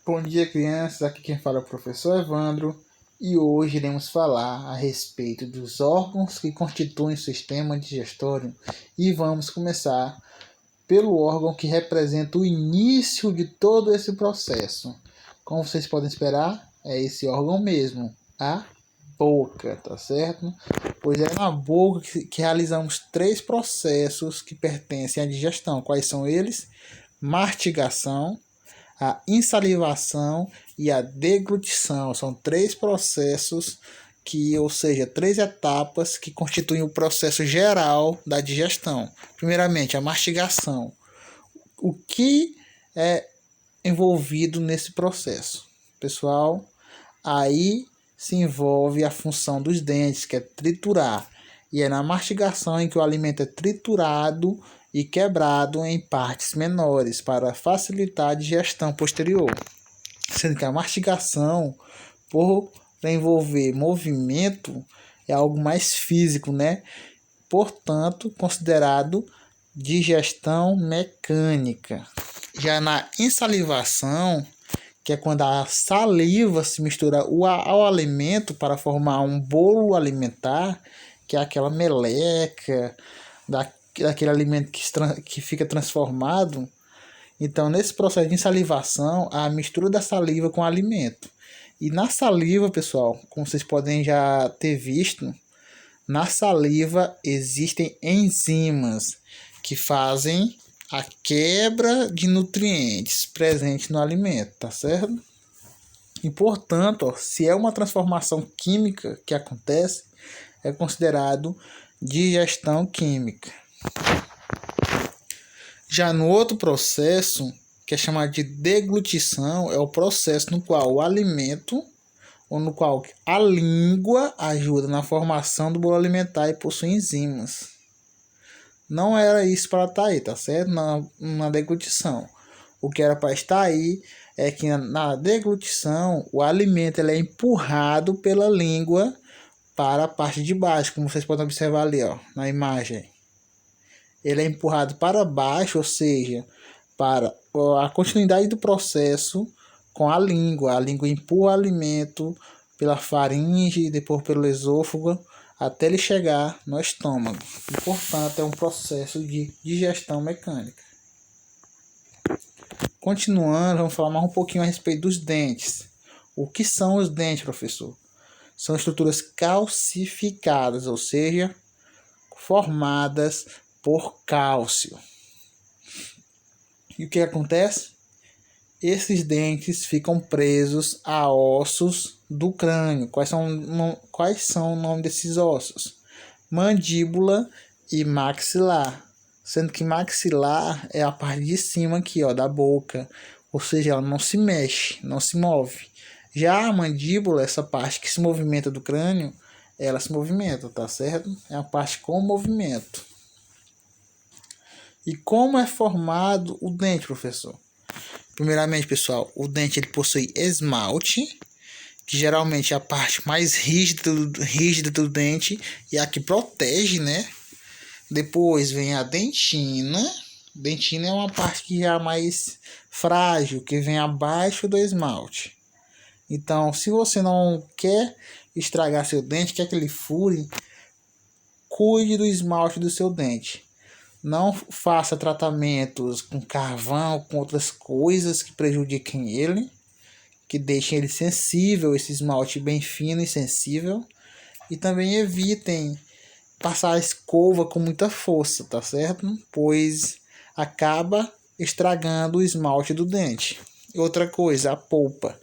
Bom dia, crianças. Aqui quem fala é o professor Evandro e hoje iremos falar a respeito dos órgãos que constituem o sistema digestório e vamos começar pelo órgão que representa o início de todo esse processo. Como vocês podem esperar, é esse órgão mesmo, a boca, tá certo? Pois é na boca que realizamos três processos que pertencem à digestão. Quais são eles? Mastigação, a insalivação e a deglutição. São três processos ou seja, três etapas que constituem o processo geral da digestão. Primeiramente, a mastigação. O que é envolvido nesse processo? Pessoal, aí se envolve a função dos dentes, que é triturar. E é na mastigação em que o alimento é triturado e quebrado em partes menores para facilitar a digestão posterior. Sendo que a mastigação, por envolver movimento, é algo mais físico, né? Portanto, considerado digestão mecânica. Já na insalivação, que é quando a saliva se mistura ao alimento para formar um bolo alimentar, que é aquela meleca daquele alimento que fica transformado. Então, nesse processo de insalivação, a mistura da saliva com o alimento. E na saliva, pessoal, como vocês podem já ter visto, na saliva existem enzimas que fazem a quebra de nutrientes presentes no alimento, tá certo? E, portanto, se é uma transformação química que acontece, é considerado digestão química. Já no outro processo, que é chamado de deglutição, é o processo no qual o alimento, ou no qual a língua ajuda na formação do bolo alimentar e possui enzimas. Não era isso para estar aí, tá certo? Na deglutição. O que era para estar aí é que na deglutição o alimento ele é empurrado pela língua para a parte de baixo, como vocês podem observar ali, ó, na imagem. Ele é empurrado para baixo, ou seja, para a continuidade do processo com a língua. A língua empurra o alimento pela faringe, depois pelo esôfago, até ele chegar no estômago. E, portanto, é um processo de digestão mecânica. Continuando, vamos falar mais um pouquinho a respeito dos dentes. O que são os dentes, professor? São estruturas calcificadas, ou seja, formadas por cálcio. E o que acontece? Esses dentes ficam presos a ossos do crânio. Quais são o nome desses ossos? Mandíbula e maxilar. Sendo que maxilar é a parte de cima aqui, ó, da boca. Ou seja, ela não se mexe, não se move. Já a mandíbula, essa parte que se movimenta do crânio, ela se movimenta, tá certo? É a parte com movimento. E como é formado o dente, professor? Primeiramente, pessoal, o dente ele possui esmalte, que geralmente é a parte mais rígida do dente e a que protege, né? Depois vem a dentina. Dentina é uma parte que já é mais frágil, que vem abaixo do esmalte. Então, se você não quer estragar seu dente, quer que ele fure, cuide do esmalte do seu dente. Não faça tratamentos com carvão, com outras coisas que prejudiquem ele, que deixem ele sensível, esse esmalte bem fino e sensível. E também evitem passar a escova com muita força, tá certo? Pois acaba estragando o esmalte do dente. Outra coisa, a polpa.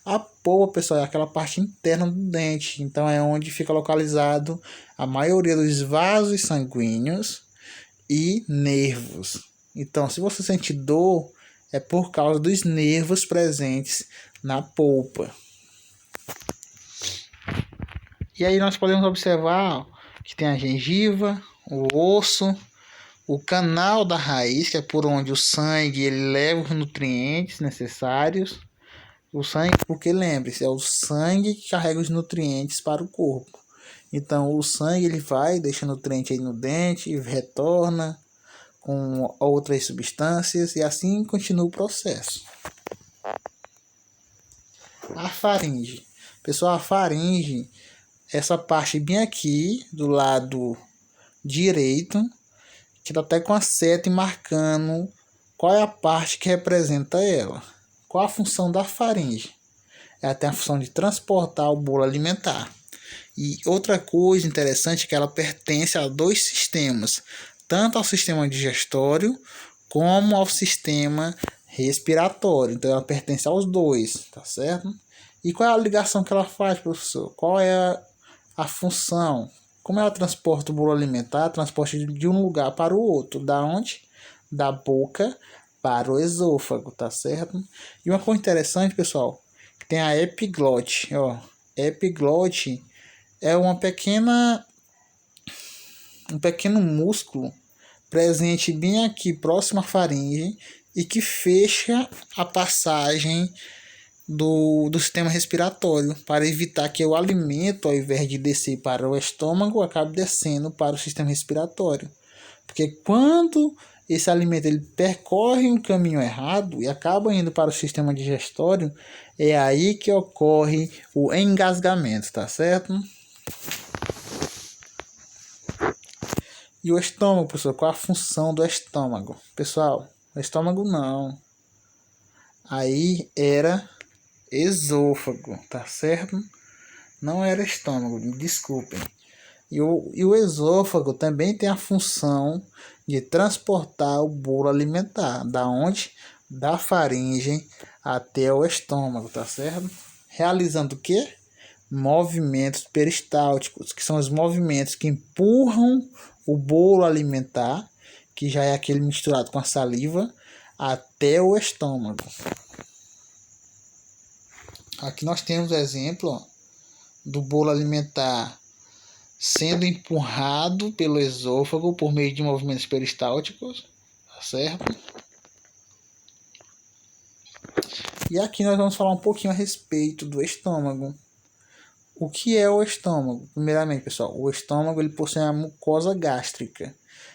A polpa, pessoal, é aquela parte interna do dente. Então é onde fica localizado a maioria dos vasos sanguíneos e nervos. Então, se você sente dor, é por causa dos nervos presentes na polpa. E aí nós podemos observar que tem a gengiva, o osso, o canal da raiz, que é por onde o sangue ele leva os nutrientes necessários. O sangue, porque lembre-se, é o sangue que carrega os nutrientes para o corpo. Então, o sangue ele vai deixa nutriente aí no dente e retorna com outras substâncias e assim continua o processo. A faringe. Pessoal, a faringe, essa parte bem aqui, do lado direito, que tá até com a seta marcando qual é a parte que representa ela. Qual a função da faringe? Ela tem a função de transportar o bolo alimentar. E outra coisa interessante é que ela pertence a dois sistemas, tanto ao sistema digestório como ao sistema respiratório. Então ela pertence aos dois, tá certo? E qual é a ligação que ela faz, professor? Qual é a função? Como ela transporta o bolo alimentar? Transporta de um lugar para o outro. Da onde? Da boca para o esôfago, tá certo? E uma coisa interessante, pessoal, tem a epiglote, ó. Epiglote é um pequeno músculo presente bem aqui próximo à faringe e que fecha a passagem do sistema respiratório para evitar que o alimento, ao invés de descer para o estômago, acabe descendo para o sistema respiratório. Porque quando esse alimento ele percorre um caminho errado e acaba indo para o sistema digestório, é aí que ocorre o engasgamento, tá certo? E o estômago, professor, qual a função do estômago? Pessoal, o estômago não. Aí era esôfago, tá certo? Não era estômago, me desculpem. E o esôfago também tem a função de transportar o bolo alimentar, da onde? Da faringe até o estômago, tá certo? Realizando o quê? Movimentos peristálticos, que são os movimentos que empurram o bolo alimentar, que já é aquele misturado com a saliva, até o estômago. Aqui nós temos o exemplo do bolo alimentar sendo empurrado pelo esôfago por meio de movimentos peristálticos, tá certo? E aqui nós vamos falar um pouquinho a respeito do estômago. O que é o estômago? Primeiramente, pessoal, o estômago ele possui a mucosa gástrica,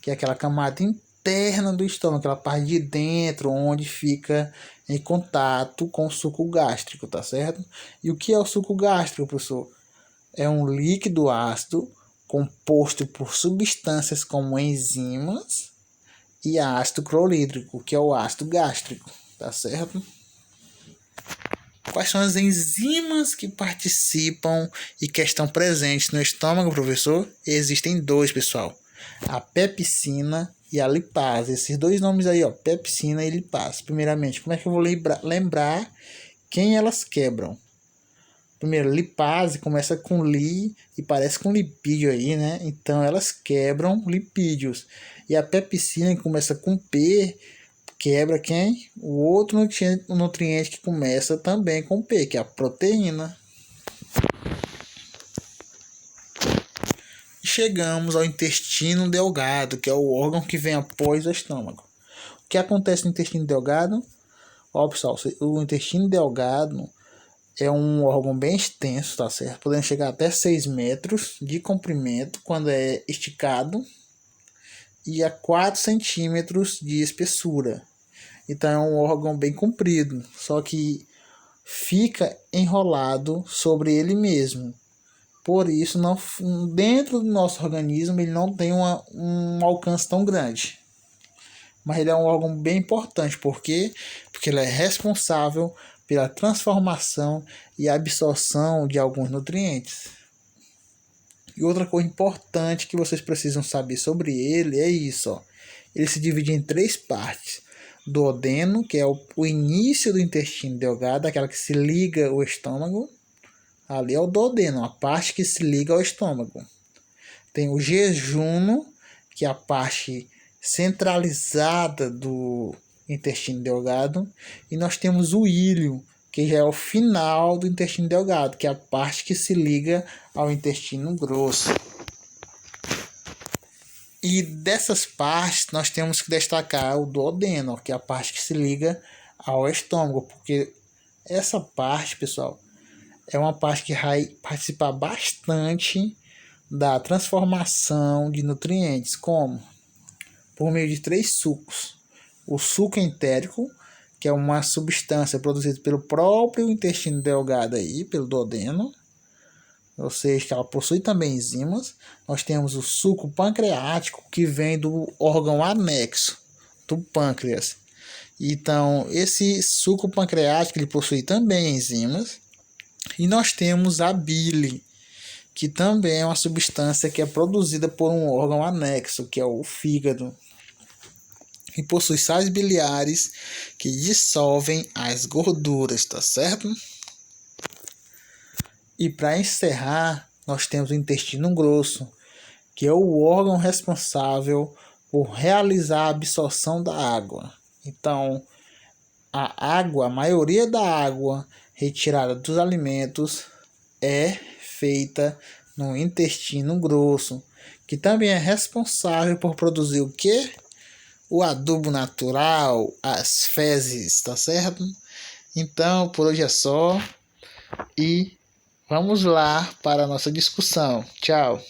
que é aquela camada interna do estômago, aquela parte de dentro onde fica em contato com o suco gástrico, tá certo? E o que é o suco gástrico, professor? É um líquido ácido composto por substâncias como enzimas e ácido clorídrico, que é o ácido gástrico, tá certo? Quais são as enzimas que participam e que estão presentes no estômago, professor? Existem dois, pessoal. A pepsina e a lipase. Esses dois nomes aí, ó, pepsina e lipase. Primeiramente, como é que eu vou lembrar quem elas quebram? Primeiro, lipase começa com li e parece com lipídio aí, né? Então elas quebram lipídios. E a pepsina que começa com P quebra quem? O outro nutriente que começa também com P, que é a proteína. E chegamos ao intestino delgado, que é o órgão que vem após o estômago. O que acontece no intestino delgado? Ó, pessoal, o intestino delgado é um órgão bem extenso, tá certo? Podendo chegar até 6 metros de comprimento quando é esticado e a 4 centímetros de espessura. Então é um órgão bem comprido, só que fica enrolado sobre ele mesmo. Por isso, não, dentro do nosso organismo, ele não tem um alcance tão grande. Mas ele é um órgão bem importante. Por quê? Porque ele é responsável pela transformação e absorção de alguns nutrientes. E outra coisa importante que vocês precisam saber sobre ele é isso. Ó. Ele se divide em 3 partes. Duodeno, que é o início do intestino delgado, aquela que se liga ao estômago. Ali é o duodeno, a parte que se liga ao estômago. Tem o jejuno, que é a parte centralizada do intestino delgado. E nós temos o íleo, que já é o final do intestino delgado, que é a parte que se liga ao intestino grosso. E dessas partes nós temos que destacar o duodeno, que é a parte que se liga ao estômago, porque essa parte, pessoal, é uma parte que vai participar bastante da transformação de nutrientes, como? Por meio de 3 sucos. O suco entérico, que é uma substância produzida pelo próprio intestino delgado aí, pelo duodeno, ou seja, que ela possui também enzimas. Nós temos o suco pancreático, que vem do órgão anexo do pâncreas. Então, esse suco pancreático ele possui também enzimas. E nós temos a bile, que também é uma substância que é produzida por um órgão anexo, que é o fígado. E possui sais biliares que dissolvem as gorduras, tá certo? E para encerrar, nós temos o intestino grosso, que é o órgão responsável por realizar a absorção da água. Então, a maioria da água retirada dos alimentos é feita no intestino grosso, que também é responsável por produzir o quê? O adubo natural, as fezes, tá certo? Então, por hoje é só e vamos lá para a nossa discussão. Tchau!